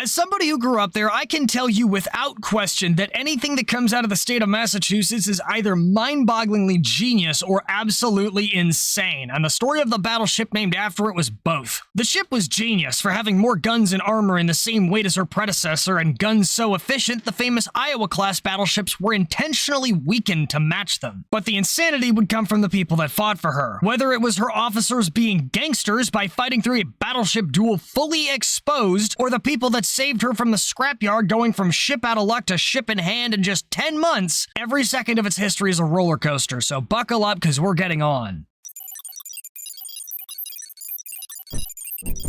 As somebody who grew up there, I can tell you without question that anything that comes out of the state of Massachusetts is either mind-bogglingly genius or absolutely insane, and the story of the battleship named after it was both. The ship was genius for having more guns and armor in the same weight as her predecessor, and guns so efficient the famous Iowa-class battleships were intentionally weakened to match them. But the insanity would come from the people that fought for her. Whether it was her officers being gangsters by fighting through a battleship duel fully exposed, or the people that saved her from the scrapyard going from ship out of luck to ship in hand in just 10 months, every second of its history is a roller coaster, so buckle up because we're getting on.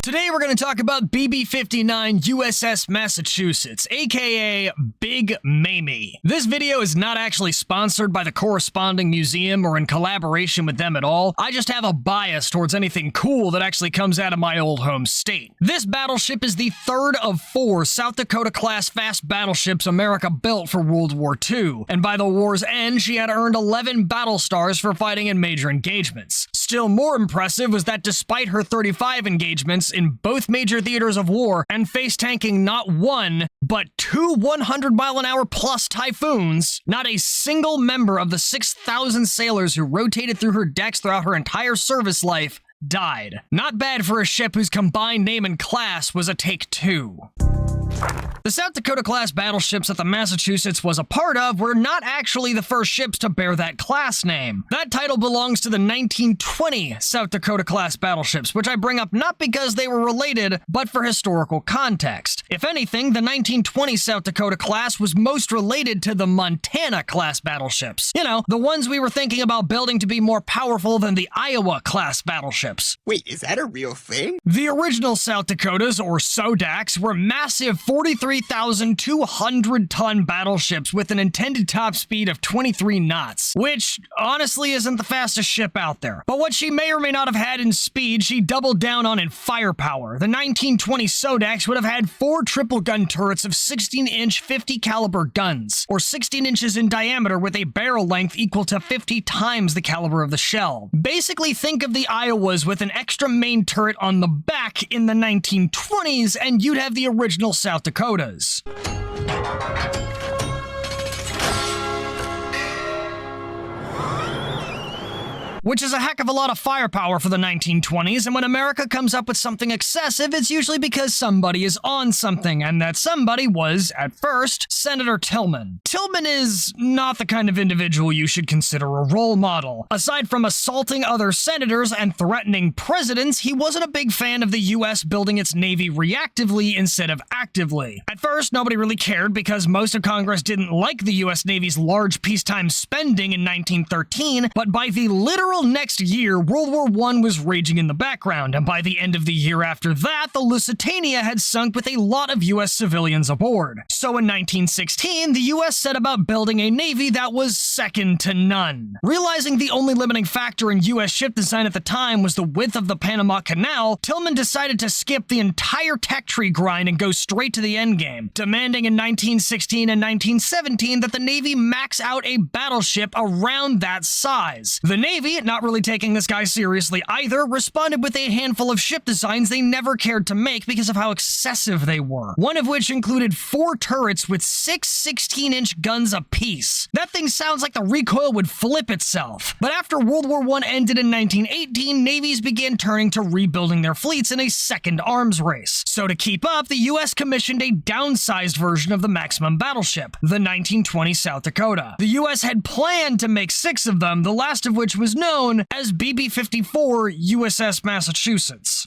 Today we're going to talk about BB-59 USS Massachusetts, aka Big Mamie. This video is not actually sponsored by the corresponding museum or in collaboration with them at all. I just have a bias towards anything cool that actually comes out of my old home state. This battleship is the third of 4 South Dakota-class fast battleships America built for World War II, and by the war's end, she had earned 11 battle stars for fighting in major engagements. Still more impressive was that despite her 35 engagements in both major theaters of war and face tanking not one, but 2 100-mile-an-hour plus Typhoons, not a single member of the 6,000 sailors who rotated through her decks throughout her entire service life died. Not bad for a ship whose combined name and class was a Take 2. The South Dakota-class battleships that the Massachusetts was a part of were not actually the first ships to bear that class name. That title belongs to the 1920 South Dakota-class battleships, which I bring up not because they were related, but for historical context. If anything, the 1920 South Dakota-class was most related to the Montana-class battleships. You know, the ones we were thinking about building to be more powerful than the Iowa-class battleships. Wait, is that a real thing? The original South Dakotas, or SODACs, were massive 43,200-ton battleships with an intended top speed of 23 knots, which honestly isn't the fastest ship out there. But what she may or may not have had in speed, she doubled down on in firepower. The 1920 SODACs would have had 4 triple-gun turrets of 16-inch 50-caliber guns, or 16 inches in diameter with a barrel length equal to 50 times the caliber of the shell. Basically, think of the Iowas with an extra main turret on the back in the 1920s, and you'd have the original South Dakotas. Which is a heck of a lot of firepower for the 1920s, and when America comes up with something excessive, it's usually because somebody is on something, and that somebody was, at first, Senator Tillman. Tillman is not the kind of individual you should consider a role model. Aside from assaulting other senators and threatening presidents, he wasn't a big fan of the US building its Navy reactively instead of actively. At first, nobody really cared because most of Congress didn't like the US Navy's large peacetime spending in 1913, but by the literal next year, World War I was raging in the background, and by the end of the year after that, the Lusitania had sunk with a lot of US civilians aboard. So in 1916, the US set about building a navy that was second to none. Realizing the only limiting factor in US ship design at the time was the width of the Panama Canal, Tillman decided to skip the entire tech tree grind and go straight to the endgame, demanding in 1916 and 1917 that the Navy max out a battleship around that size. The Navy, not really taking this guy seriously either, responded with a handful of ship designs they never cared to make because of how excessive they were. One of which included 4 turrets with 6 16-inch guns apiece. That thing sounds like the recoil would flip itself. But after World War I ended in 1918, navies began turning to rebuilding their fleets in a second arms race. So to keep up, the US commissioned a downsized version of the maximum battleship, the 1920 South Dakota. The US had planned to make 6 of them, the last of which was known as BB-54 USS Massachusetts.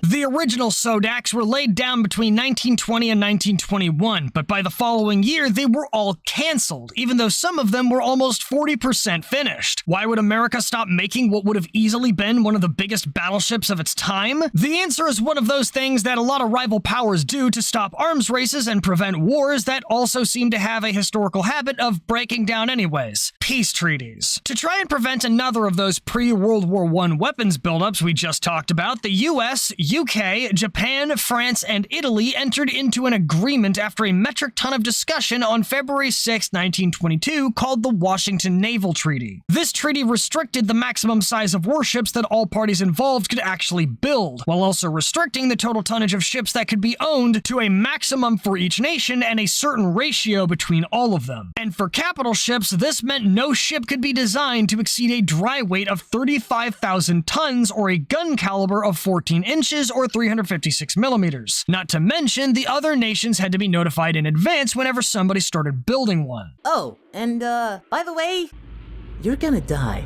The original SODACs were laid down between 1920 and 1921, but by the following year, they were all canceled, even though some of them were almost 40% finished. Why would America stop making what would have easily been one of the biggest battleships of its time? The answer is one of those things that a lot of rival powers do to stop arms races and prevent wars that also seem to have a historical habit of breaking down anyways: peace treaties. To try and prevent another of those pre-World War I weapons buildups we just talked about, the US UK, Japan, France, and Italy entered into an agreement after a metric ton of discussion on February 6, 1922, called the Washington Naval Treaty. This treaty restricted the maximum size of warships that all parties involved could actually build, while also restricting the total tonnage of ships that could be owned to a maximum for each nation and a certain ratio between all of them. And for capital ships, this meant no ship could be designed to exceed a dry weight of 35,000 tons or a gun caliber of 14 inches or 356 millimeters. Not to mention, the other nations had to be notified in advance whenever somebody started building one. Oh, and by the way, you're gonna die.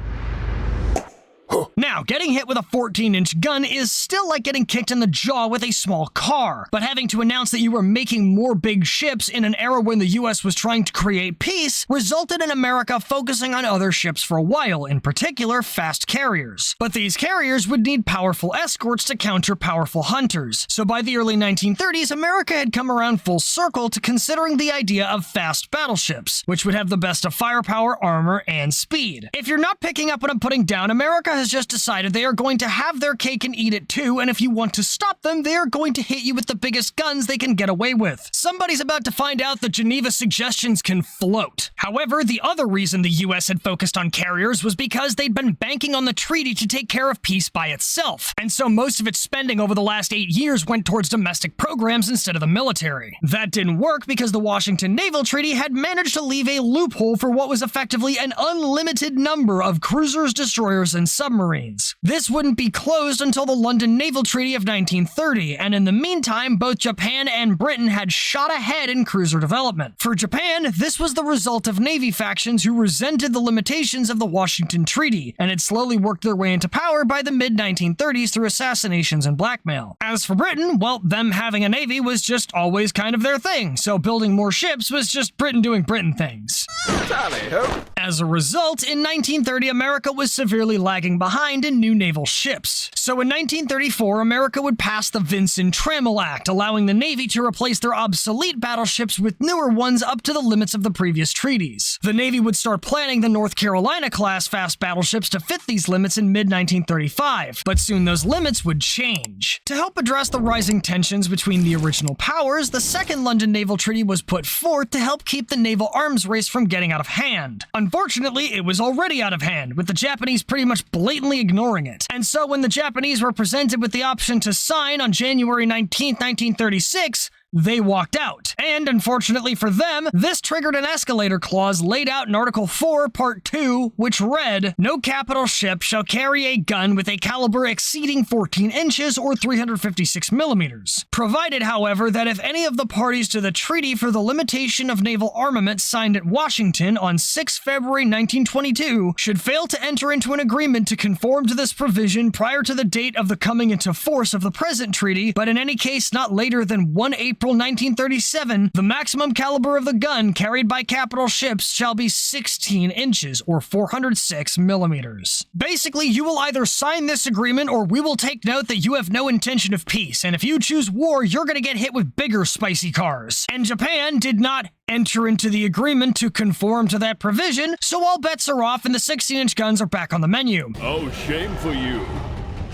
Now, getting hit with a 14-inch gun is still like getting kicked in the jaw with a small car, but having to announce that you were making more big ships in an era when the US was trying to create peace resulted in America focusing on other ships for a while, in particular fast carriers. But these carriers would need powerful escorts to counter powerful hunters, so by the early 1930s, America had come around full circle to considering the idea of fast battleships, which would have the best of firepower, armor, and speed. If you're not picking up what I'm putting down, America has just decided they are going to have their cake and eat it too, and if you want to stop them, they are going to hit you with the biggest guns they can get away with. Somebody's about to find out that Geneva suggestions can float. However, the other reason the US had focused on carriers was because they'd been banking on the treaty to take care of peace by itself, and so most of its spending over the last 8 years went towards domestic programs instead of the military. That didn't work because the Washington Naval Treaty had managed to leave a loophole for what was effectively an unlimited number of cruisers, destroyers, and submarines. This wouldn't be closed until the London Naval Treaty of 1930, and in the meantime, both Japan and Britain had shot ahead in cruiser development. For Japan, this was the result of Navy factions who resented the limitations of the Washington Treaty, and had slowly worked their way into power by the mid-1930s through assassinations and blackmail. As for Britain, well, them having a navy was just always kind of their thing, so building more ships was just Britain doing Britain things. Tally-ho. As a result, in 1930, America was severely lagging behind in new naval ships. So in 1934, America would pass the Vinson-Trammell Act, allowing the Navy to replace their obsolete battleships with newer ones up to the limits of the previous treaties. The Navy would start planning the North Carolina-class fast battleships to fit these limits in mid-1935, but soon those limits would change. To help address the rising tensions between the original powers, the Second London Naval Treaty was put forth to help keep the naval arms race from getting out of hand. Unfortunately, it was already out of hand, with the Japanese pretty much blatantly ignoring it. And so when the Japanese were presented with the option to sign on January 19, 1936, they walked out. And unfortunately for them, this triggered an escalator clause laid out in Article 4, Part 2, which read, "No capital ship shall carry a gun with a caliber exceeding 14 inches or 356 millimeters. Provided, however, that if any of the parties to the Treaty for the Limitation of Naval Armament signed at Washington on 6 February 1922 should fail to enter into an agreement to conform to this provision prior to the date of the coming into force of the present treaty, but in any case not later than 1 April 1937, the maximum caliber of the gun carried by capital ships shall be 16 inches or 406 millimeters. Basically, you will either sign this agreement or we will take note that you have no intention of peace, and if you choose war, you're gonna get hit with bigger spicy cars. And Japan did not enter into the agreement to conform to that provision, so all bets are off and the 16-inch guns are back on the menu. Oh, shame for you.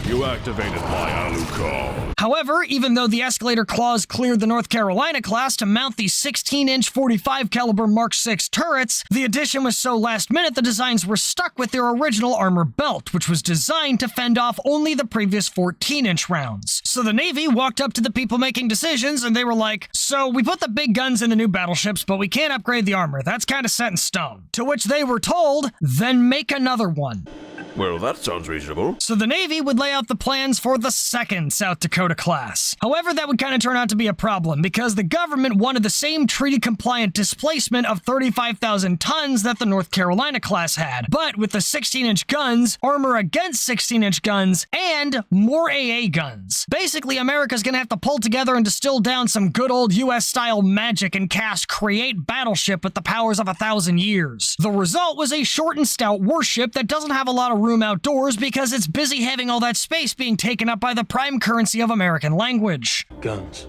You activated my Alucard. However, even though the escalator clause cleared the North Carolina class to mount the 16-inch 45 caliber Mark VI turrets, the addition was so last minute the designs were stuck with their original armor belt, which was designed to fend off only the previous 14-inch rounds. So the Navy walked up to the people making decisions and they were like, "So we put the big guns in the new battleships, but we can't upgrade the armor. That's kind of set in stone." To which they were told, "Then make another one." Well, that sounds reasonable. So the Navy would lay out the plans for the second South Dakota class. However, that would kind of turn out to be a problem because the government wanted the same treaty-compliant displacement of 35,000 tons that the North Carolina class had, but with the 16-inch guns, armor against 16-inch guns, and more AA guns. Basically, America's gonna have to pull together and distill down some good old US-style magic and cast Create Battleship with the powers of 1,000 years. The result was a short and stout warship that doesn't have a lot of room outdoors because it's busy having all that space being taken up by the prime currency of American language. Guns.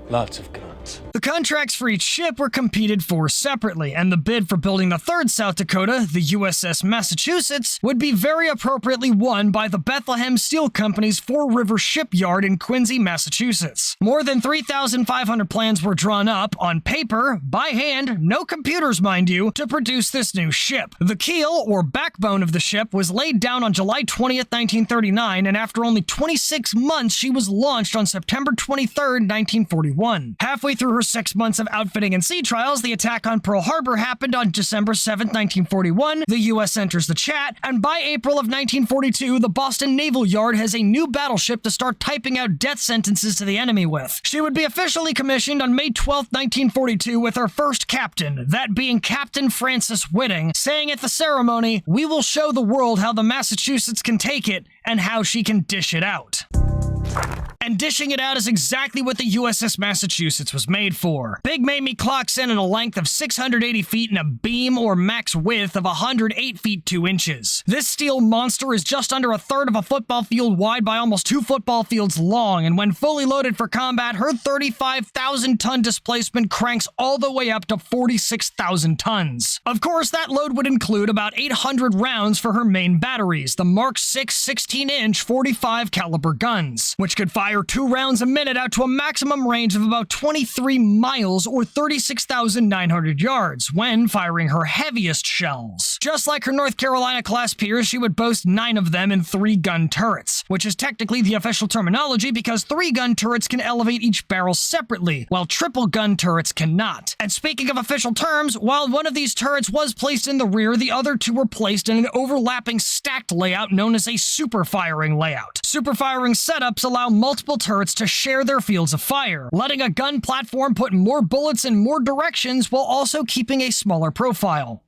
Lots of guns. what? The contracts for each ship were competed for separately, and the bid for building the third South Dakota, the USS Massachusetts, would be very appropriately won by the Bethlehem Steel Company's Four River Shipyard in Quincy, Massachusetts. More than 3,500 plans were drawn up, on paper, by hand, no computers mind you, to produce this new ship. The keel, or backbone of the ship, was laid down on July 20th, 1939, and after only 26 months, she was launched on September 23rd, 1941. Halfway through her 6 months of outfitting and sea trials, the attack on Pearl Harbor happened on December 7th, 1941, the U.S. enters the chat, and by April of 1942, the Boston Naval Yard has a new battleship to start typing out death sentences to the enemy with. She would be officially commissioned on May 12th, 1942, with her first captain, that being Captain Francis Whiting, saying at the ceremony, "We will show the world how the Massachusetts can take it and how she can dish it out." And dishing it out is exactly what the USS Massachusetts was made for. Big Mamie clocks in at a length of 680 feet and a beam or max width of 108 feet 2 inches. This steel monster is just under a third of a football field wide by almost 2 football fields long, and when fully loaded for combat, her 35,000-ton displacement cranks all the way up to 46,000 tons. Of course, that load would include about 800 rounds for her main batteries, the Mark 6 16-inch 45 caliber guns, which could fire 2 rounds a minute out to a maximum range of about 23 miles or 36,900 yards when firing her heaviest shells. Just like her North Carolina-class peers, she would boast 9 of them in 3-gun turrets, which is technically the official terminology because 3-gun turrets can elevate each barrel separately, while triple-gun turrets cannot. And speaking of official terms, while one of these turrets was placed in the rear, the other 2 were placed in an overlapping stacked layout known as a super-firing layout. Super-firing setups allow multiple turrets to share their fields of fire, letting a gun platform put more bullets in more directions while also keeping a smaller profile.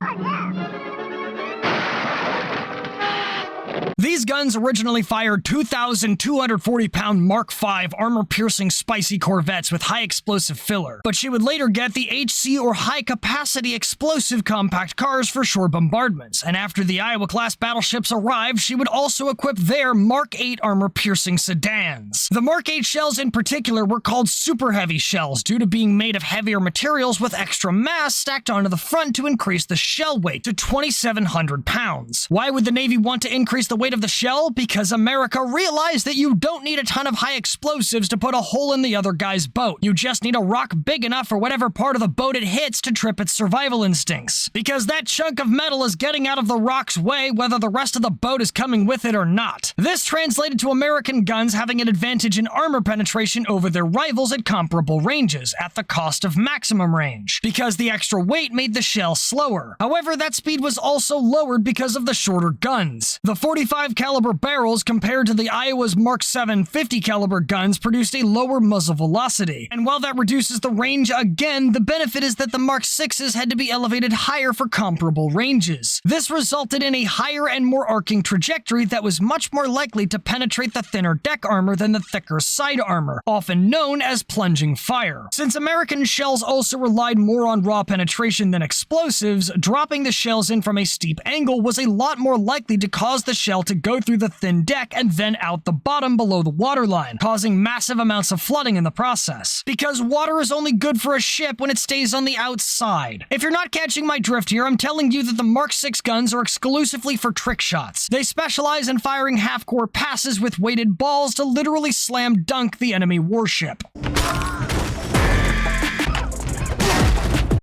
These guns originally fired 2,240-pound Mark V armor-piercing spicy corvettes with high explosive filler, but she would later get the HC or high-capacity explosive compact cars for shore bombardments, and after the Iowa-class battleships arrived, she would also equip their Mark VIII armor-piercing sedans. The Mark VIII shells in particular were called super-heavy shells due to being made of heavier materials with extra mass stacked onto the front to increase the shell weight to 2,700 pounds. Why would the Navy want to increase the weight of the shell? Because America realized that you don't need a ton of high explosives to put a hole in the other guy's boat. You just need a rock big enough for whatever part of the boat it hits to trip its survival instincts. Because that chunk of metal is getting out of the rock's way whether the rest of the boat is coming with it or not. This translated to American guns having an advantage in armor penetration over their rivals at comparable ranges, at the cost of maximum range, because the extra weight made the shell slower. However, that speed was also lowered because of the shorter guns. The 45 caliber barrels compared to the Iowa's Mark 7 50 caliber guns produced a lower muzzle velocity, and while that reduces the range again, the benefit is that the Mark 6s had to be elevated higher for comparable ranges. This resulted in a higher and more arcing trajectory that was much more likely to penetrate the thinner deck armor than the thicker side armor, often known as plunging fire. Since American shells also relied more on raw penetration than explosives, dropping the shells in from a steep angle was a lot more likely to cause the shell to go through the thin deck and then out the bottom below the waterline, causing massive amounts of flooding in the process. Because water is only good for a ship when it stays on the outside. If you're not catching my drift here, I'm telling you that the Mark 6 guns are exclusively for trick shots. They specialize in firing half-core passes with weighted balls to literally slam dunk the enemy warship.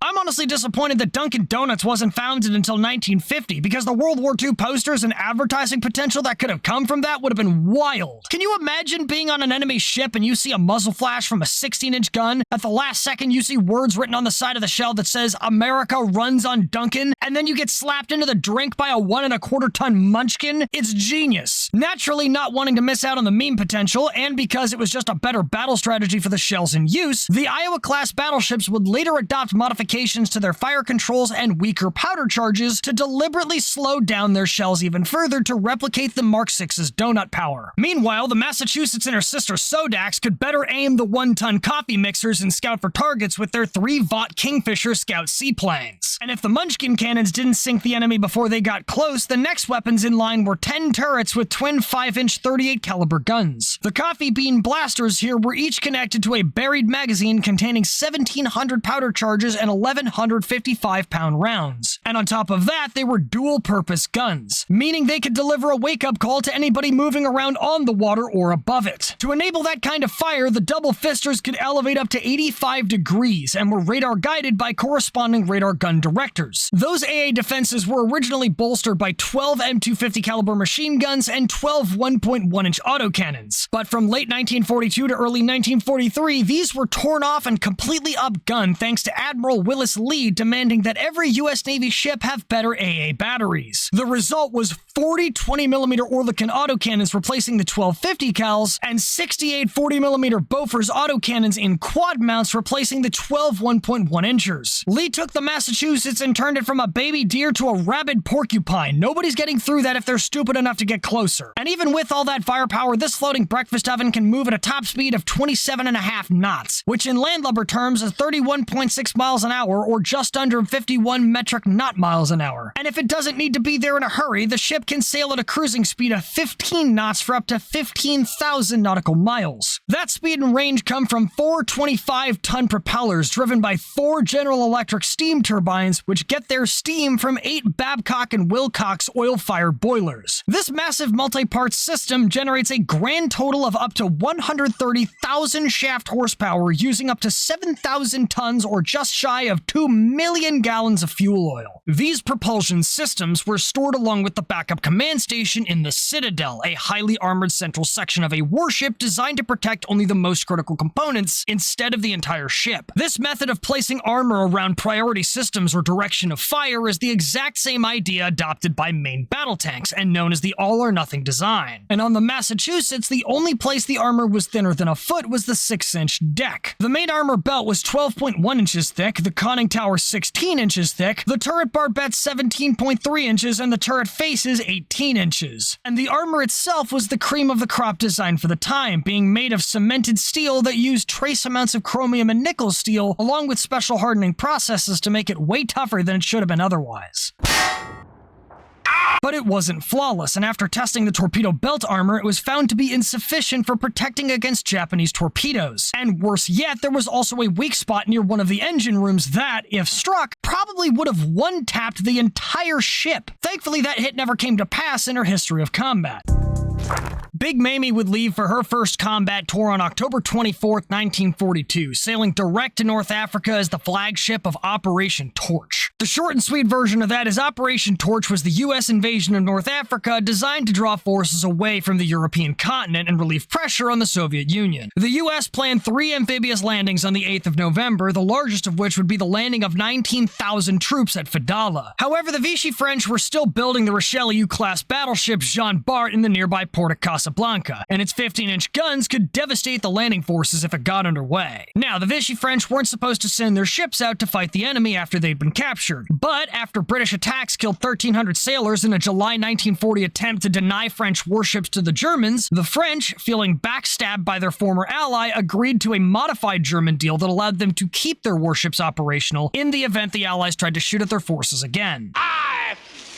I'm honestly disappointed that Dunkin' Donuts wasn't founded until 1950, because the World War II posters and advertising potential that could have come from that would have been wild. Can you imagine being on an enemy ship and you see a muzzle flash from a 16-inch gun? At the last second, you see words written on the side of the shell that says, "America runs on Dunkin'," and then you get slapped into the drink by a 1.25-ton munchkin? It's genius. Naturally, not wanting to miss out on the meme potential, and because it was just a better battle strategy for the shells in use, the Iowa-class battleships would later adopt modifications to to their fire controls and weaker powder charges to deliberately slow down their shells even further to replicate the Mark VI's donut power. Meanwhile, the Massachusetts and her sister Sodax could better aim the 1-ton coffee mixers and scout for targets with their 3-Vought Kingfisher Scout seaplanes. And if the Munchkin cannons didn't sink the enemy before they got close, the next weapons in line were 10 turrets with twin 5-inch 38 caliber guns. The coffee bean blasters here were each connected to a buried magazine containing 1,700 powder charges and 1,155-pound rounds. And on top of that, they were dual-purpose guns, meaning they could deliver a wake-up call to anybody moving around on the water or above it. To enable that kind of fire, the double fisters could elevate up to 85 degrees and were radar-guided by corresponding radar gun directors. Those AA defenses were originally bolstered by 12 M250 caliber machine guns and 12 1.1-inch autocannons. But from late 1942 to early 1943, these were torn off and completely upgunned thanks to Admiral Willis Lee demanding that every U.S. Navy ship have better AA batteries. The result was 40 20mm Oerlikon autocannons replacing the 1250 cals and 68 40mm Bofors autocannons in quad mounts replacing the 12 1.1-inchers. Lee took the Massachusetts and turned it from a baby deer to a rabid porcupine. Nobody's getting through that if they're stupid enough to get closer. And even with all that firepower, this floating breakfast oven can move at a top speed of 27.5 knots, which in landlubber terms is 31.6 miles an hour or just under 51 metric knot miles an hour. And if it doesn't need to be there in a hurry, the ship can sail at a cruising speed of 15 knots for up to 15,000 nautical miles. That speed and range come from 4 25-ton propellers driven by 4 General Electric steam turbines, which get their steam from 8 Babcock and Wilcox oil-fired boilers. This massive multi-part system generates a grand total of up to 130,000 shaft horsepower using up to 7,000 tons or just shy of 2 million gallons of fuel oil. These propulsion systems were stored along with the backup command station in the Citadel, a highly armored central section of a warship designed to protect only the most critical components instead of the entire ship. This method of placing armor around priority systems or direction of fire is the exact same idea adopted by main battle tanks and known as the all-or-nothing design. And on the Massachusetts, the only place the armor was thinner than a foot was the 6-inch deck. The main armor belt was 12.1 inches thick, the conning tower 16 inches thick, the turret barbettes 17.3 inches, and the turret faces 18 inches. And the armor itself was the cream of the crop design for the time, being made of cemented steel that used trace amounts of chromium and nickel steel, along with special hardening processes to make it way tougher than it should have been otherwise. But it wasn't flawless, and after testing the torpedo belt armor, it was found to be insufficient for protecting against Japanese torpedoes. And worse yet, there was also a weak spot near one of the engine rooms that, if struck, probably would have one-tapped the entire ship. Thankfully, that hit never came to pass in her history of combat. Big Mamie would leave for her first combat tour on October 24, 1942, sailing direct to North Africa as the flagship of Operation Torch. The short and sweet version of that is Operation Torch was the U.S. invasion of North Africa designed to draw forces away from the European continent and relieve pressure on the Soviet Union. The U.S. planned 3 amphibious landings on the 8th of November, the largest of which would be the landing of 19,000 troops at Fadala. However, the Vichy French were still building the Richelieu-class battleship Jean Bart in the nearby port of Casablanca, and its 15-inch guns could devastate the landing forces if it got underway. Now, the Vichy French weren't supposed to send their ships out to fight the enemy after they'd been captured, but after British attacks killed 1,300 sailors in a July 1940 attempt to deny French warships to the Germans, the French, feeling backstabbed by their former ally, agreed to a modified German deal that allowed them to keep their warships operational in the event the Allies tried to shoot at their forces again.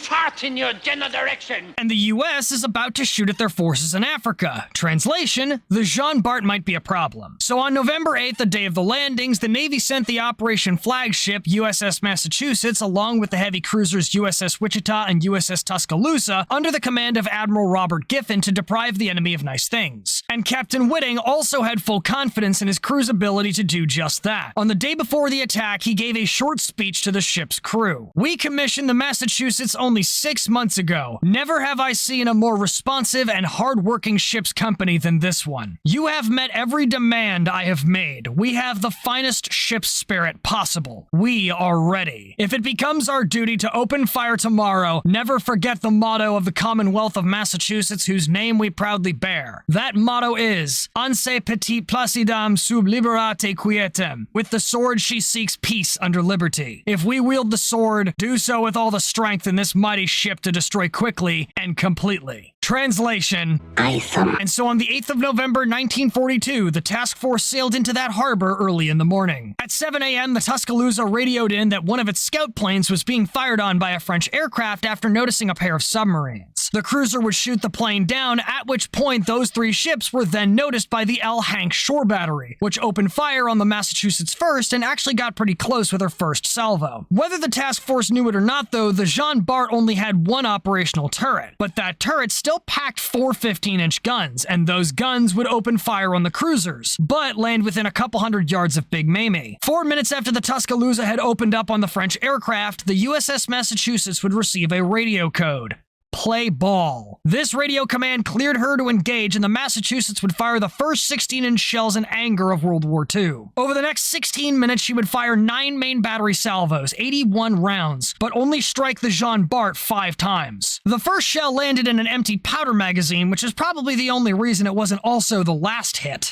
Fart in your general direction. And the US is about to shoot at their forces in Africa. Translation, the Jean Bart might be a problem. So on November 8th, the day of the landings, the Navy sent the Operation flagship USS Massachusetts along with the heavy cruisers USS Wichita and USS Tuscaloosa under the command of Admiral Robert Giffen to deprive the enemy of nice things. And Captain Whiting also had full confidence in his crew's ability to do just that. On the day before the attack, he gave a short speech to the ship's crew. We commissioned the Massachusetts only 6 months ago. Never have I seen a more responsive and hard-working ship's company than this one. You have met every demand I have made. We have the finest ship's spirit possible. We are ready. If it becomes our duty to open fire tomorrow, never forget the motto of the Commonwealth of Massachusetts, whose name we proudly bear. That motto is, Anse petit placidam sub liberate quietem. With the sword she seeks peace under liberty. If we wield the sword, do so with all the strength in this mighty ship to destroy quickly and completely. Translation. And so on the 8th of November 1942, the task force sailed into that harbor early in the morning. At 7 a.m., the Tuscaloosa radioed in that one of its scout planes was being fired on by a French aircraft after noticing a pair of submarines. The cruiser would shoot the plane down, at which point those three ships were then noticed by the L. Hank Shore Battery, which opened fire on the Massachusetts first and actually got pretty close with her first salvo. Whether the task force knew it or not, though, the Jean Bart only had one operational turret, but that turret still packed 4 15-inch guns, and those guns would open fire on the cruisers, but land within a couple hundred yards of Big Mamie. 4 minutes after the Tuscaloosa had opened up on the French aircraft, the USS Massachusetts would receive a radio code. Play ball. This radio command cleared her to engage, and the Massachusetts would fire the first 16-inch shells in anger of World War II. Over the next 16 minutes, she would fire 9 main battery salvos, 81 rounds, but only strike the Jean Bart 5 times. The first shell landed in an empty powder magazine, which is probably the only reason it wasn't also the last hit.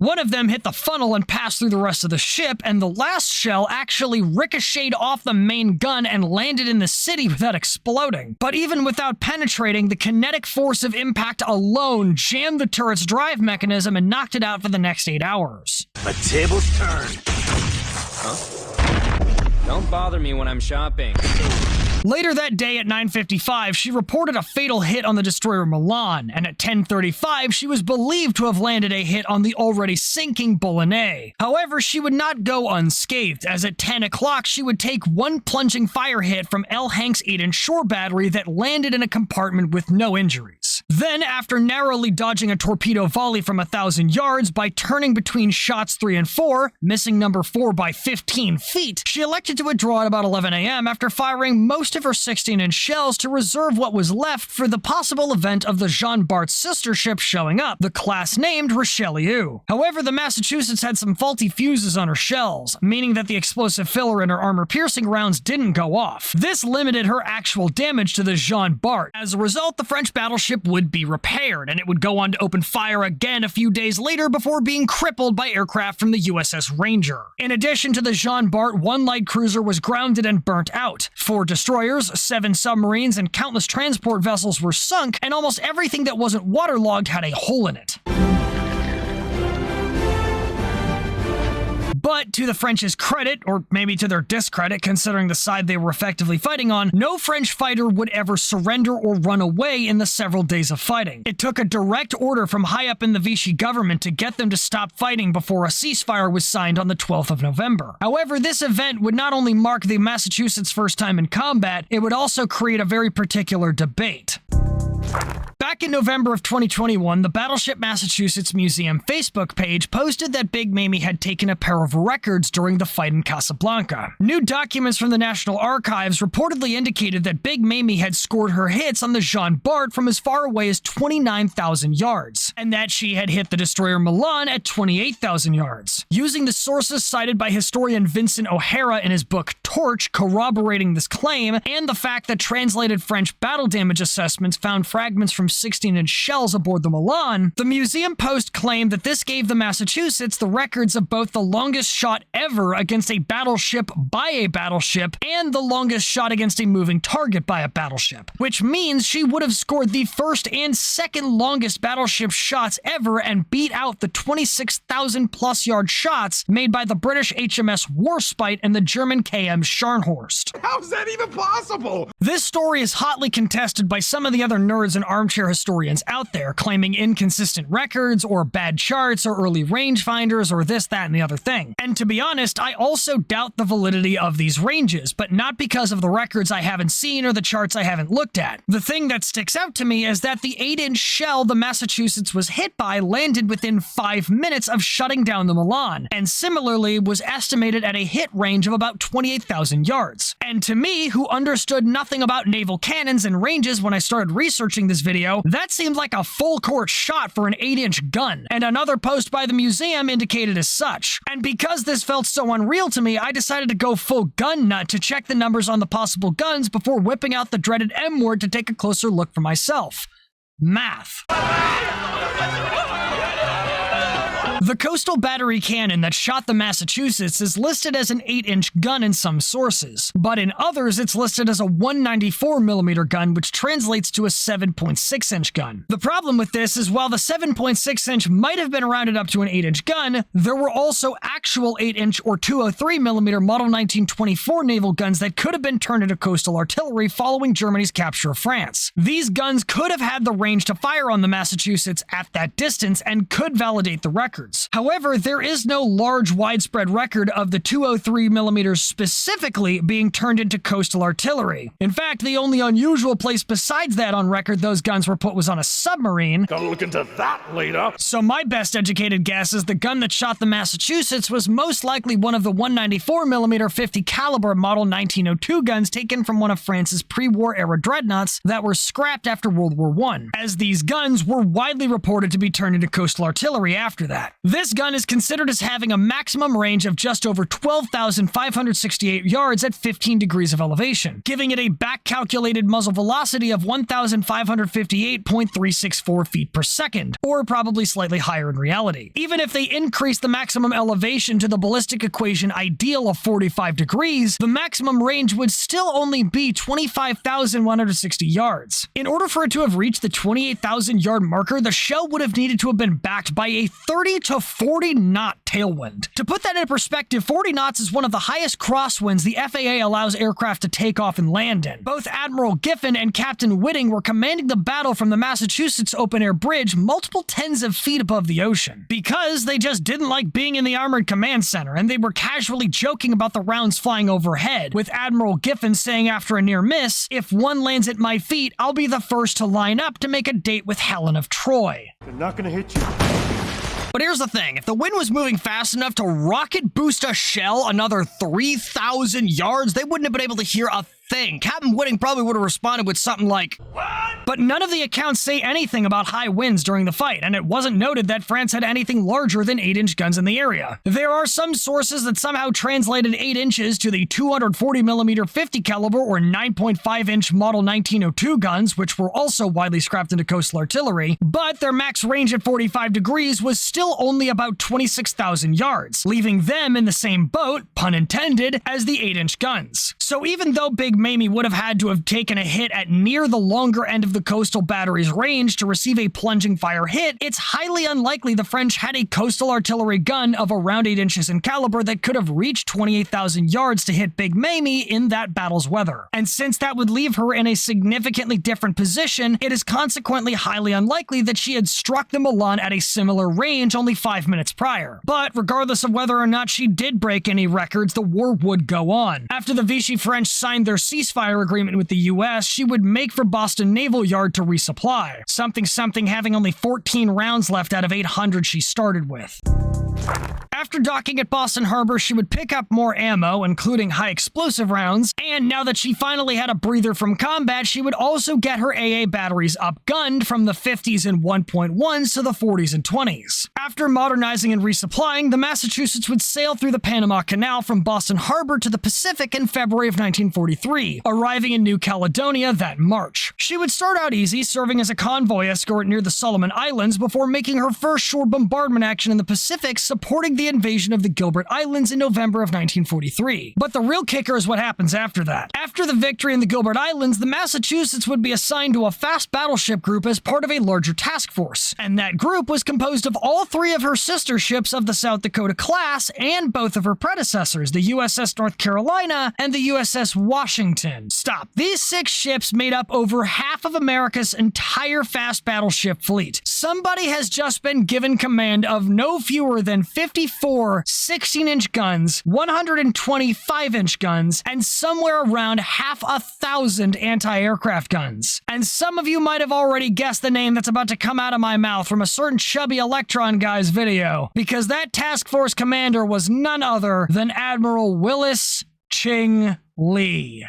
One of them hit the funnel and passed through the rest of the ship, and the last shell actually ricocheted off the main gun and landed in the city without exploding. But even without penetrating, the kinetic force of impact alone jammed the turret's drive mechanism and knocked it out for the next 8 hours. The tables turn. Don't bother me when I'm shopping. Later that day at 9:55, she reported a fatal hit on the destroyer Milan, and at 10:35, she was believed to have landed a hit on the already sinking Bolognese. However, she would not go unscathed, as at 10 o'clock, she would take one plunging fire hit from L. Hank's 8-inch shore battery that landed in a compartment with no injuries. Then, after narrowly dodging a torpedo volley from 1,000 yards by turning between shots 3 and 4, missing number 4 by 15 feet, she elected to withdraw at about 11 a.m. after firing most of her 16-inch shells to reserve what was left for the possible event of the Jean Bart's sister ship showing up, the class named Richelieu. However, the Massachusetts had some faulty fuses on her shells, meaning that the explosive filler in her armor-piercing rounds didn't go off. This limited her actual damage to the Jean Bart. As a result, the French battleship would be repaired, and it would go on to open fire again a few days later before being crippled by aircraft from the USS Ranger. In addition to the Jean Bart, one light cruiser was grounded and burnt out. 4 destroyers, 7 submarines, and countless transport vessels were sunk, and almost everything that wasn't waterlogged had a hole in it. But to the French's credit, or maybe to their discredit considering the side they were effectively fighting on, no French fighter would ever surrender or run away in the several days of fighting. It took a direct order from high up in the Vichy government to get them to stop fighting before a ceasefire was signed on the 12th of November. However, this event would not only mark the Massachusetts' first time in combat, it would also create a very particular debate. Back in November of 2021, the Battleship Massachusetts Museum Facebook page posted that Big Mamie had taken a pair of records during the fight in Casablanca. New documents from the National Archives reportedly indicated that Big Mamie had scored her hits on the Jean Bart from as far away as 29,000 yards, and that she had hit the destroyer Milan at 28,000 yards. Using the sources cited by historian Vincent O'Hara in his book Torch corroborating this claim, and the fact that translated French battle damage assessments found fragments from 16-inch shells aboard the Milan, the museum post claimed that this gave the Massachusetts the records of both the longest shot ever against a battleship by a battleship and the longest shot against a moving target by a battleship, which means she would have scored the first and second longest battleship shots ever and beat out the 26,000-plus yard shots made by the British HMS Warspite and the German KM Scharnhorst. How's that even possible? This story is hotly contested by some of the other nerds and armchair warfare historians out there claiming inconsistent records or bad charts or early rangefinders or this, that, and the other thing. And to be honest, I also doubt the validity of these ranges, but not because of the records I haven't seen or the charts I haven't looked at. The thing that sticks out to me is that the 8-inch shell the Massachusetts was hit by landed within 5 minutes of shutting down the Milan, and similarly was estimated at a hit range of about 28,000 yards. And to me, who understood nothing about naval cannons and ranges when I started researching this video, that seemed like a full-court shot for an 8-inch gun, and another post by the museum indicated as such. And because this felt so unreal to me, I decided to go full gun nut to check the numbers on the possible guns before whipping out the dreaded M word to take a closer look for myself. Math. The coastal battery cannon that shot the Massachusetts is listed as an 8-inch gun in some sources, but in others it's listed as a 194mm gun, which translates to a 7.6-inch gun. The problem with this is while the 7.6-inch might have been rounded up to an 8-inch gun, there were also actual 8-inch or 203mm Model 1924 naval guns that could have been turned into coastal artillery following Germany's capture of France. These guns could have had the range to fire on the Massachusetts at that distance and could validate the records. However, there is no large widespread record of the 203mm specifically being turned into coastal artillery. In fact, the only unusual place besides that on record those guns were put was on a submarine. Gotta look into that later. So my best educated guess is the gun that shot the Massachusetts was most likely one of the 194mm 50 caliber Model 1902 guns taken from one of France's pre-war era dreadnoughts that were scrapped after World War I, as these guns were widely reported to be turned into coastal artillery after that. This gun is considered as having a maximum range of just over 12,568 yards at 15 degrees of elevation, giving it a back-calculated muzzle velocity of 1,558.364 feet per second, or probably slightly higher in reality. Even if they increase the maximum elevation to the ballistic equation ideal of 45 degrees, the maximum range would still only be 25,160 yards. In order for it to have reached the 28,000 yard marker, the shell would have needed to have been backed by a 30 to 40 knot tailwind. To put that in perspective, 40 knots is one of the highest crosswinds the FAA allows aircraft to take off and land in. Both Admiral Giffen and Captain Whiting were commanding the battle from the Massachusetts open-air bridge multiple tens of feet above the ocean, because they just didn't like being in the Armored Command Center, and they were casually joking about the rounds flying overhead, with Admiral Giffen saying after a near miss, "If one lands at my feet, I'll be the first to line up to make a date with Helen of Troy." They're not gonna hit you. But here's the thing, if the wind was moving fast enough to rocket boost a shell another 3,000 yards, they wouldn't have been able to hear a thing. Captain Whiting probably would have responded with something like, "What?" But none of the accounts say anything about high winds during the fight, and it wasn't noted that France had anything larger than 8-inch guns in the area. There are some sources that somehow translated 8 inches to the 240mm 50 caliber or 9.5-inch Model 1902 guns, which were also widely scrapped into coastal artillery, but their max range at 45 degrees was still only about 26,000 yards, leaving them in the same boat, pun intended, as the 8-inch guns. So even though Big Mamie would have had to have taken a hit at near the longer end of the coastal battery's range to receive a plunging fire hit, it's highly unlikely the French had a coastal artillery gun of around 8 inches in caliber that could have reached 28,000 yards to hit Big Mamie in that battle's weather. And since that would leave her in a significantly different position, it is consequently highly unlikely that she had struck the Milan at a similar range only 5 minutes prior. But regardless of whether or not she did break any records, the war would go on. After the Vichy French signed their ceasefire agreement with the US, she would make for Boston Naval Yard to resupply, something having only 14 rounds left out of 800 she started with. After docking at Boston Harbor, she would pick up more ammo, including high explosive rounds, and now that she finally had a breather from combat, she would also get her AA batteries upgunned from the 50s and 1.1s to the 40s and 20s. After modernizing and resupplying, the Massachusetts would sail through the Panama Canal from Boston Harbor to the Pacific in February of 1943, arriving in New Caledonia that March. She would start out easy, serving as a convoy escort near the Solomon Islands before making her first shore bombardment action in the Pacific, supporting the invasion of the Gilbert Islands in November of 1943. But the real kicker is what happens after that. After the victory in the Gilbert Islands, the Massachusetts would be assigned to a fast battleship group as part of a larger task force, and that group was composed of all three of her sister ships of the South Dakota class and both of her predecessors, the USS North Carolina and the USS Washington. Stop. These 6 ships made up over half of America's entire fast battleship fleet. Somebody has just been given command of no fewer than 54 16-inch guns, 120 5-inch guns, and somewhere around 1,000 anti-aircraft guns. And some of you might have already guessed the name that's about to come out of my mouth from a certain chubby Electron guy's video, because that task force commander was none other than Admiral Willis Ching Lee.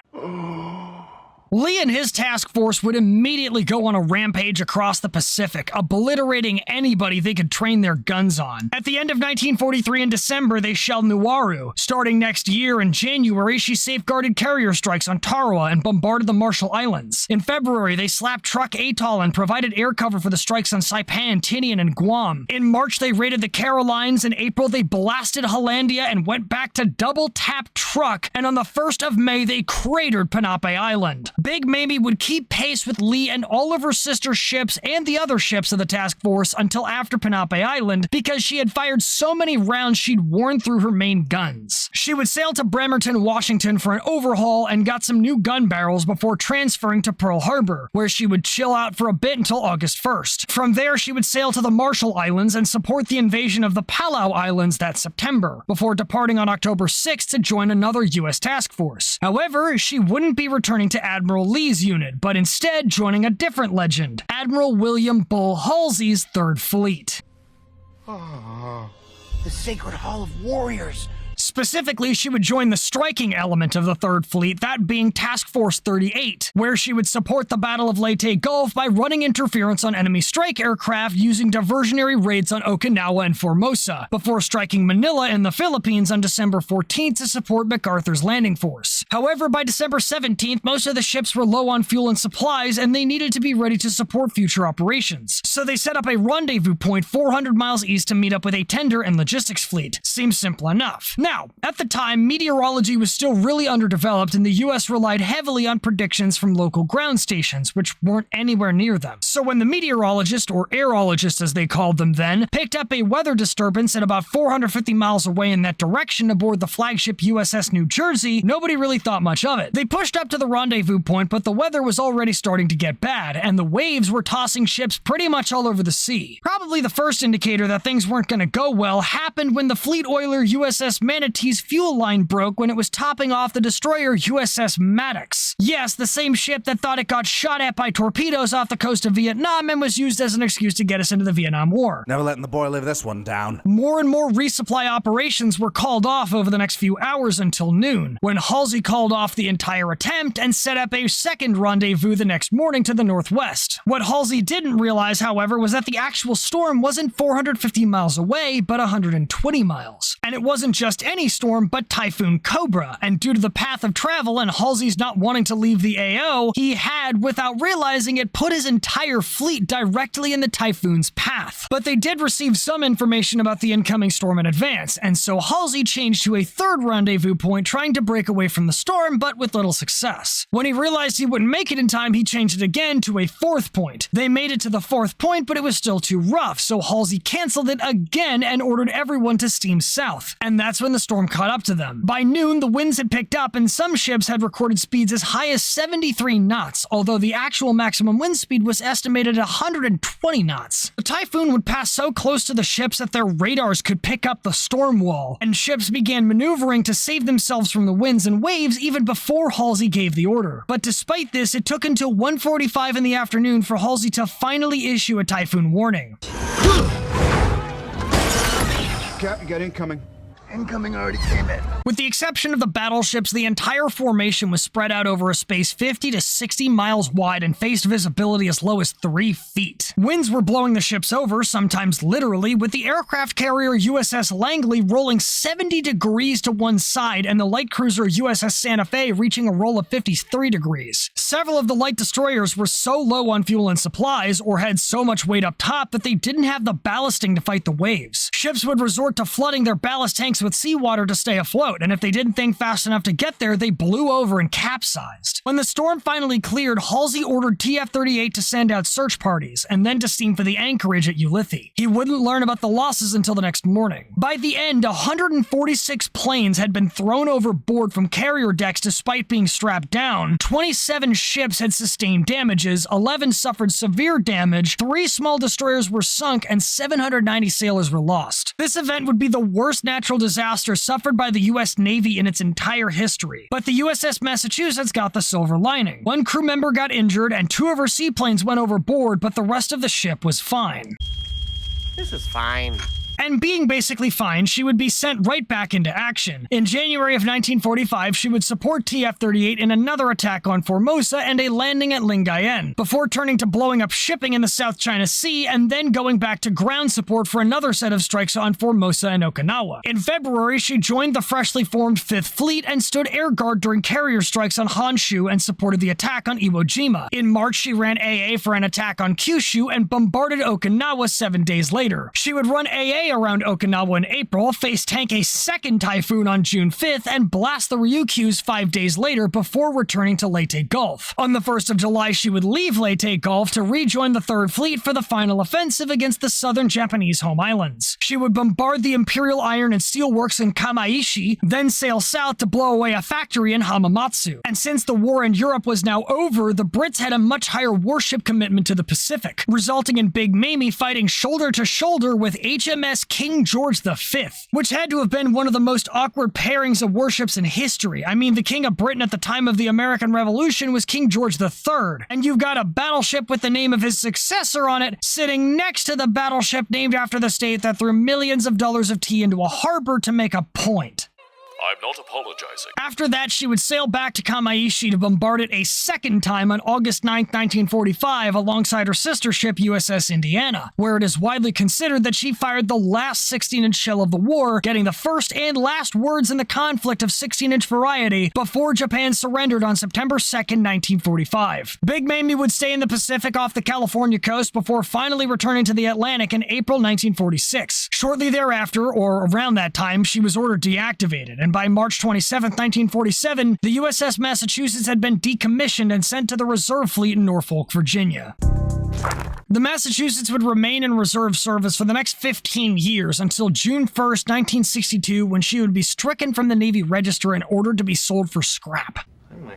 Lee and his task force would immediately go on a rampage across the Pacific, obliterating anybody they could train their guns on. At the end of 1943 in December, they shelled Nauru. Starting next year in January, she safeguarded carrier strikes on Tarawa and bombarded the Marshall Islands. In February, they slapped Truk Atoll and provided air cover for the strikes on Saipan, Tinian, and Guam. In March, they raided the Carolines. In April, they blasted Hollandia and went back to double-tap Truk. And on the 1st of May, they cratered Ponape Island. Big Mamie would keep pace with Lee and all of her sister ships and the other ships of the task force until after Ponape Island, because she had fired so many rounds she'd worn through her main guns. She would sail to Bremerton, Washington for an overhaul and got some new gun barrels before transferring to Pearl Harbor, where she would chill out for a bit until August 1st. From there, she would sail to the Marshall Islands and support the invasion of the Palau Islands that September, before departing on October 6th to join another U.S. task force. However, she wouldn't be returning to Admiral Lee's unit, but instead joining a different legend, Admiral William Bull Halsey's 3rd Fleet. Oh, the Sacred Hall of Warriors. Specifically, she would join the striking element of the 3rd Fleet, that being Task Force 38, where she would support the Battle of Leyte Gulf by running interference on enemy strike aircraft using diversionary raids on Okinawa and Formosa, before striking Manila in the Philippines on December 14th to support MacArthur's landing force. However, by December 17th, most of the ships were low on fuel and supplies, and they needed to be ready to support future operations. So they set up a rendezvous point 400 miles east to meet up with a tender and logistics fleet. Seems simple enough. Now, at the time, meteorology was still really underdeveloped, and the US relied heavily on predictions from local ground stations, which weren't anywhere near them. So when the meteorologist, or aerologist as they called them then, picked up a weather disturbance at about 450 miles away in that direction aboard the flagship USS New Jersey, nobody really thought much of it. They pushed up to the rendezvous point, but the weather was already starting to get bad, and the waves were tossing ships pretty much all over the sea. Probably the first indicator that things weren't going to go well happened when the fleet oiler USS Manatee's fuel line broke when it was topping off the destroyer USS Maddox. Yes, the same ship that thought it got shot at by torpedoes off the coast of Vietnam and was used as an excuse to get us into the Vietnam War. Never letting the boy live this one down. More and more resupply operations were called off over the next few hours until noon, when Halsey called off the entire attempt and set up a second rendezvous the next morning to the northwest. What Halsey didn't realize, however, was that the actual storm wasn't 450 miles away, but 120 miles. And it wasn't just any storm, but Typhoon Cobra, and due to the path of travel and Halsey's not wanting to leave the AO, he had, without realizing it, put his entire fleet directly in the Typhoon's path. But they did receive some information about the incoming storm in advance, and so Halsey changed to a third rendezvous point, trying to break away from the storm, but with little success. When he realized he wouldn't make it in time, he changed it again to a fourth point. They made it to the fourth point, but it was still too rough, so Halsey canceled it again and ordered everyone to steam south. And that's when the storm caught up to them. By noon, the winds had picked up, and some ships had recorded speeds as high as 73 knots, although the actual maximum wind speed was estimated at 120 knots. The Typhoon would pass so close to the ships that their radars could pick up the storm wall, and ships began maneuvering to save themselves from the winds and waves even before Halsey gave the order. But despite this, it took until 1:45 in the afternoon for Halsey to finally issue a typhoon warning. Captain, got incoming. Incoming already came in. With the exception of the battleships, the entire formation was spread out over a space 50 to 60 miles wide and faced visibility as low as 3 feet. Winds were blowing the ships over, sometimes literally, with the aircraft carrier USS Langley rolling 70 degrees to one side and the light cruiser USS Santa Fe reaching a roll of 53 degrees. Several of the light destroyers were so low on fuel and supplies, or had so much weight up top, that they didn't have the ballasting to fight the waves. Ships would resort to flooding their ballast tanks with seawater to stay afloat, and if they didn't think fast enough to get there, they blew over and capsized. When the storm finally cleared, Halsey ordered TF-38 to send out search parties, and then to steam for the anchorage at Ulithi. He wouldn't learn about the losses until the next morning. By the end, 146 planes had been thrown overboard from carrier decks despite being strapped down, 27 ships had sustained damages, 11 suffered severe damage, 3 small destroyers were sunk, and 790 sailors were lost. This event would be the worst natural disaster suffered by the U.S. Navy in its entire history. But the USS Massachusetts got the silver lining. 1 crew member got injured, and 2 of her seaplanes went overboard, but the rest of the ship was fine. This is fine. And being basically fine, she would be sent right back into action. In January of 1945, she would support TF-38 in another attack on Formosa and a landing at Lingayen, before turning to blowing up shipping in the South China Sea and then going back to ground support for another set of strikes on Formosa and Okinawa. In February, she joined the freshly formed 5th Fleet and stood air guard during carrier strikes on Honshu and supported the attack on Iwo Jima. In March, she ran AA for an attack on Kyushu and bombarded Okinawa 7 days later. She would run AA around Okinawa in April, face tank a second Typhoon on June 5th, and blast the Ryukyus 5 days later before returning to Leyte Gulf. On the 1st of July, she would leave Leyte Gulf to rejoin the 3rd Fleet for the final offensive against the southern Japanese home islands. She would bombard the Imperial Iron and Steel Works in Kamaishi, then sail south to blow away a factory in Hamamatsu. And since the war in Europe was now over, the Brits had a much higher warship commitment to the Pacific, resulting in Big Mamie fighting shoulder to shoulder with HMS King George V, which had to have been one of the most awkward pairings of warships in history. I mean, the King of Britain at the time of the American Revolution was King George III, and you've got a battleship with the name of his successor on it sitting next to the battleship named after the state that threw millions of dollars of tea into a harbor to make a point. I'm not apologizing. After that, she would sail back to Kamaishi to bombard it a second time on August 9, 1945, alongside her sister ship USS Indiana, where it is widely considered that she fired the last 16-inch shell of the war, getting the first and last words in the conflict of 16-inch variety before Japan surrendered on September 2, 1945. Big Mamie would stay in the Pacific off the California coast before finally returning to the Atlantic in April 1946. Shortly thereafter, or around that time, she was ordered deactivated, and by March 27, 1947, the USS Massachusetts had been decommissioned and sent to the Reserve Fleet in Norfolk, Virginia. The Massachusetts would remain in reserve service for the next 15 years until June 1, 1962, when she would be stricken from the Navy Register and ordered to be sold for scrap.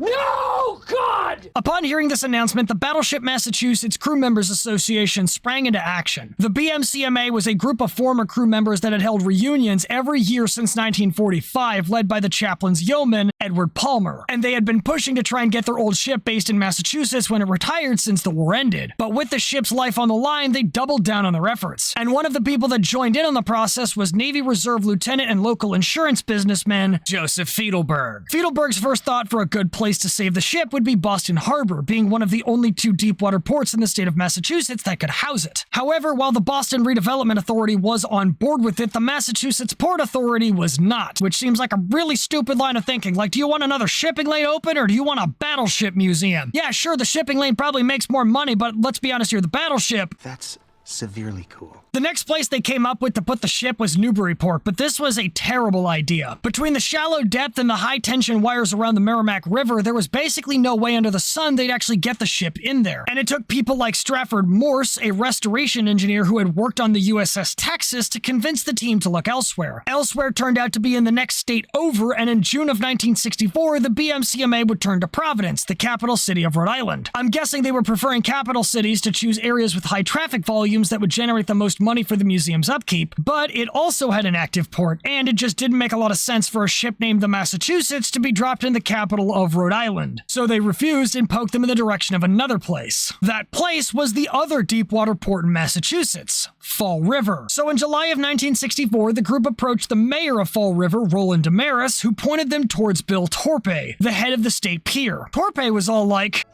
No, God! Upon hearing this announcement, the Battleship Massachusetts Crew Members Association sprang into action. The BMCMA was a group of former crew members that had held reunions every year since 1945, led by the chaplain's yeoman, Edward Palmer, and they had been pushing to try and get their old ship based in Massachusetts when it retired since the war ended. But with the ship's life on the line, they doubled down on their efforts. And one of the people that joined in on the process was Navy Reserve Lieutenant and local insurance businessman Joseph Fiedelberg. Fiedelberg's first thought for a good place to save the ship would be Boston Harbor, being one of the only 2 deepwater ports in the state of Massachusetts that could house it. However, while the Boston Redevelopment Authority was on board with it, the Massachusetts Port Authority was not, which seems like a really stupid line of thinking. Like, do you want another shipping lane open, or do you want a battleship museum? Yeah, sure, the shipping lane probably makes more money, but let's be honest here, the battleship... That's severely cool. The next place they came up with to put the ship was Newburyport, but this was a terrible idea. Between the shallow depth and the high-tension wires around the Merrimack River, there was basically no way under the sun they'd actually get the ship in there. And it took people like Strafford Morse, a restoration engineer who had worked on the USS Texas, to convince the team to look elsewhere. Elsewhere turned out to be in the next state over, and in June of 1964, the BMCMA would turn to Providence, the capital city of Rhode Island. I'm guessing they were preferring capital cities to choose areas with high traffic volume volumes that would generate the most money for the museum's upkeep, but it also had an active port, and it just didn't make a lot of sense for a ship named the Massachusetts to be dropped in the capital of Rhode Island. So they refused and poked them in the direction of another place. That place was the other deepwater port in Massachusetts, Fall River. So in July of 1964, the group approached the mayor of Fall River, Roland Damaris, who pointed them towards Bill Torpey, the head of the state pier. Torpey was all like,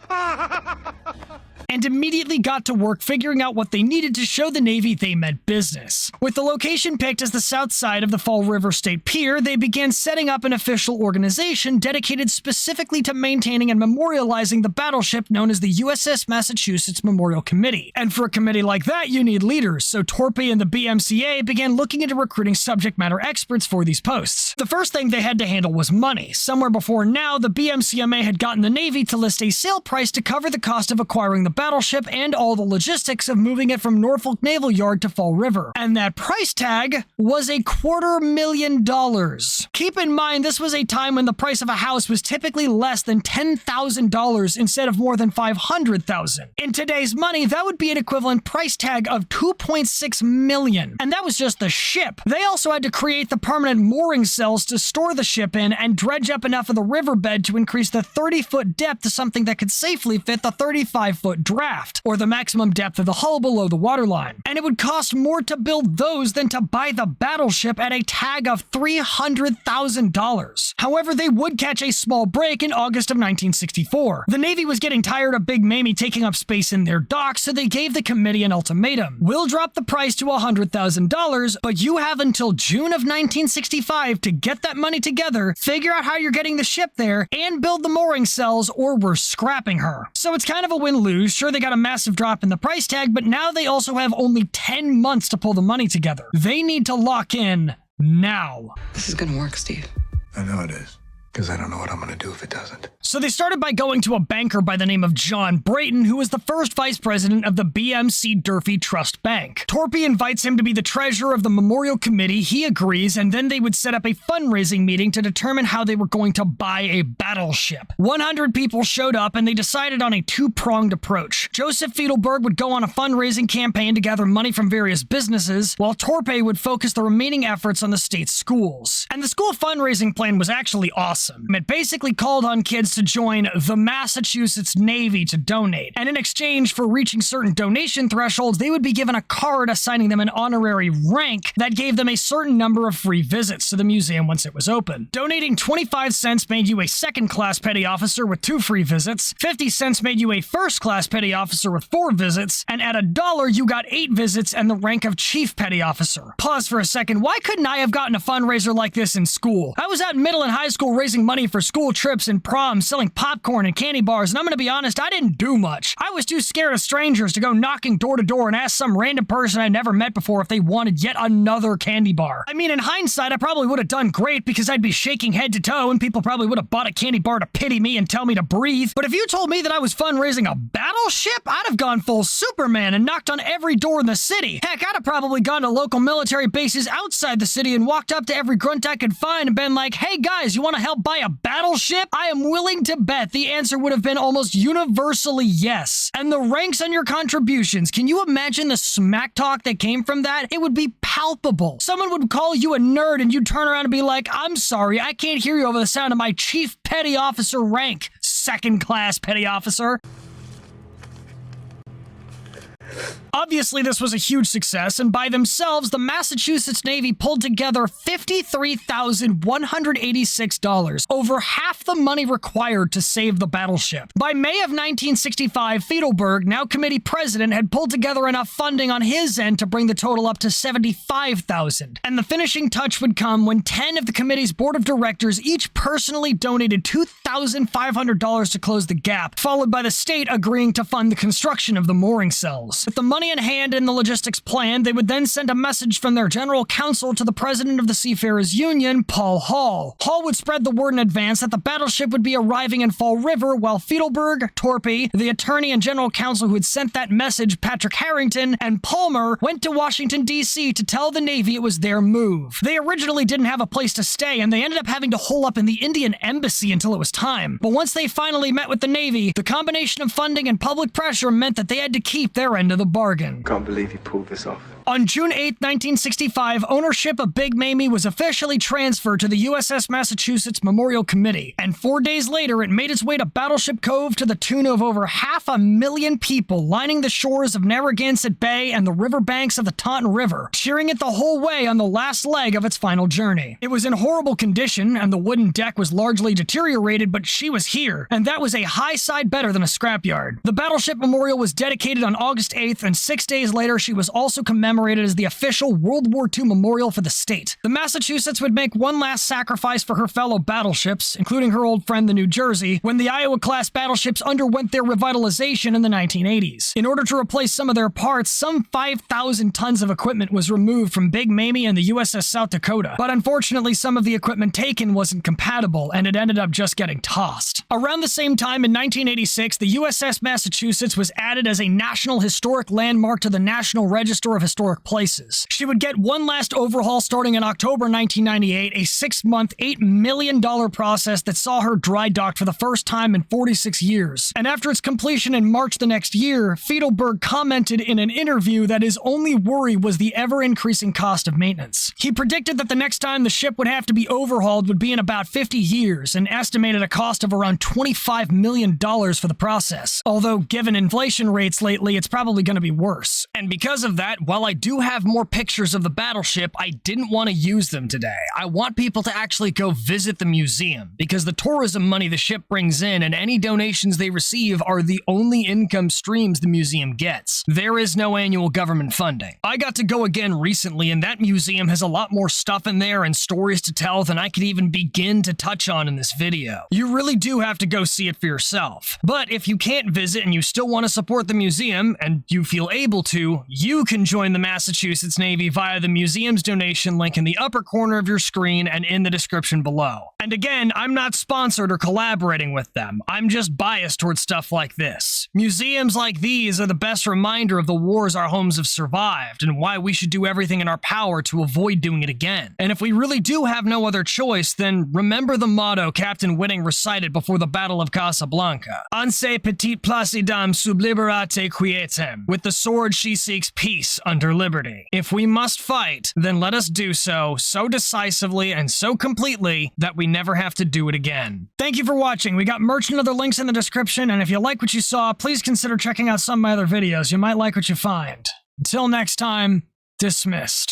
and immediately got to work figuring out what they needed to show the Navy they meant business. With the location picked as the south side of the Fall River State Pier, they began setting up an official organization dedicated specifically to maintaining and memorializing the battleship known as the USS Massachusetts Memorial Committee. And for a committee like that, you need leaders, so Torpey and the BMCA began looking into recruiting subject matter experts for these posts. The first thing they had to handle was money. Somewhere before now, the BMCMA had gotten the Navy to list a sale price to cover the cost of acquiring the battleship and all the logistics of moving it from Norfolk Naval Yard to Fall River. And that price tag was $250,000. Keep in mind, this was a time when the price of a house was typically less than $10,000 instead of more than $500,000. In today's money, that would be an equivalent price tag of $2.6 million. And that was just the ship. They also had to create the permanent mooring cells to store the ship in and dredge up enough of the riverbed to increase the 30-foot depth to something that could safely fit the 35-foot draft, or the maximum depth of the hull below the waterline. And it would cost more to build those than to buy the battleship at a tag of $300,000. However, they would catch a small break in August of 1964. The Navy was getting tired of Big Mamie taking up space in their docks, so they gave the committee an ultimatum. We'll drop the price to $100,000, but you have until June of 1965 to get that money together, figure out how you're getting the ship there, and build the mooring cells, or we're scrapping her. So it's kind of a win-lose. Sure, they got a massive drop in the price tag, but now they also have only 10 months to pull the money together. They need to lock in now. This is gonna work, Steve. I know it is, because I don't know what I'm gonna do if it doesn't. So they started by going to a banker by the name of John Brayton, who was the first vice president of the BMC Durfee Trust Bank. Torpey invites him to be the treasurer of the Memorial Committee. He agrees, and then they would set up a fundraising meeting to determine how they were going to buy a battleship. 100 people showed up, and they decided on a two-pronged approach. Joseph Fiedelberg would go on a fundraising campaign to gather money from various businesses, while Torpey would focus the remaining efforts on the state's schools. And the school fundraising plan was actually awesome. It basically called on kids to join the Massachusetts Navy to donate, and in exchange for reaching certain donation thresholds, they would be given a card assigning them an honorary rank that gave them a certain number of free visits to the museum once it was open. Donating 25 cents made you a second-class petty officer with 2 free visits, 50 cents made you a first-class petty officer with 4 visits, and at $1 you got 8 visits and the rank of chief petty officer. Pause for a second, why couldn't I have gotten a fundraiser like this in school? I was out in middle and high school raising money for school trips and proms, selling popcorn and candy bars, and I'm gonna be honest, I didn't do much. I was too scared of strangers to go knocking door to door and ask some random person I never met before if they wanted yet another candy bar. I mean, in hindsight, I probably would have done great because I'd be shaking head to toe and people probably would have bought a candy bar to pity me and tell me to breathe. But if you told me that I was fundraising a battleship, I'd have gone full Superman and knocked on every door in the city. Heck, I'd have probably gone to local military bases outside the city and walked up to every grunt I could find and been like, hey guys, you want to help buy a battleship? I am willing to bet the answer would have been almost universally yes. And the ranks on your contributions, can you imagine the smack talk that came from that? It would be palpable. Someone would call you a nerd and you'd turn around and be like, I'm sorry, I can't hear you over the sound of my chief petty officer rank, second-class petty officer. Obviously, this was a huge success, and by themselves, the Massachusetts Navy pulled together $53,186, over half the money required to save the battleship. By May of 1965, Fiedelberg, now committee president, had pulled together enough funding on his end to bring the total up to $75,000. And the finishing touch would come when 10 of the committee's board of directors each personally donated $2,500 to close the gap, followed by the state agreeing to fund the construction of the mooring cells. With the money in hand and the logistics plan, they would then send a message from their general counsel to the president of the Seafarers Union, Paul Hall. Hall would spread the word in advance that the battleship would be arriving in Fall River, while Fiedelberg, Torpey, the attorney and general counsel who had sent that message, Patrick Harrington, and Palmer went to Washington, D.C. to tell the Navy it was their move. They originally didn't have a place to stay, and they ended up having to hole up in the Indian Embassy until it was time. But once they finally met with the Navy, the combination of funding and public pressure meant that they had to keep their end of the bargain. bargain. Can't believe you pulled this off. On June 8, 1965, ownership of Big Mamie was officially transferred to the USS Massachusetts Memorial Committee, and 4 days later it made its way to Battleship Cove to the tune of over 500,000 people lining the shores of Narragansett Bay and the riverbanks of the Taunton River, cheering it the whole way on the last leg of its final journey. It was in horrible condition, and the wooden deck was largely deteriorated, but she was here, and that was a high side better than a scrapyard. The Battleship Memorial was dedicated on August 8th, and 6 days later she was also commemorated as the official World War II memorial for the state. The Massachusetts would make one last sacrifice for her fellow battleships, including her old friend the New Jersey, when the Iowa-class battleships underwent their revitalization in the 1980s. In order to replace some of their parts, some 5,000 tons of equipment was removed from Big Mamie and the USS South Dakota, but unfortunately some of the equipment taken wasn't compatible, and it ended up just getting tossed. Around the same time in 1986, the USS Massachusetts was added as a National Historic Landmark to the National Register of Historic Places. She would get one last overhaul starting in October 1998, a 6-month, $8 million process that saw her dry docked for the first time in 46 years. And after its completion in March the next year, Fiedelberg commented in an interview that his only worry was the ever-increasing cost of maintenance. He predicted that the next time the ship would have to be overhauled would be in about 50 years, and estimated a cost of around $25 million for the process. Although, given inflation rates lately, it's probably going to be worse. And because of that, while I do have more pictures of the battleship, I didn't want to use them today. I want people to actually go visit the museum, because the tourism money the ship brings in and any donations they receive are the only income streams the museum gets. There is no annual government funding. I got to go again recently, and that museum has a lot more stuff in there and stories to tell than I could even begin to touch on in this video. You really do have to go see it for yourself. But if you can't visit and you still want to support the museum, and you feel able to, you can join the Massachusetts Navy via the museum's donation link in the upper corner of your screen and in the description below. And again, I'm not sponsored or collaborating with them. I'm just biased towards stuff like this. Museums like these are the best reminder of the wars our homes have survived and why we should do everything in our power to avoid doing it again. And if we really do have no other choice, then remember the motto Captain Whiting recited before the Battle of Casablanca. Anse petite placidam sub liberate quietem. With the sword she seeks peace under liberty. If we must fight, then let us do so decisively and so completely that we never have to do it again. Thank you for watching. We got merch and other links in the description, and if you like what you saw, please consider checking out some of my other videos. You might like what you find. Until next time, dismissed.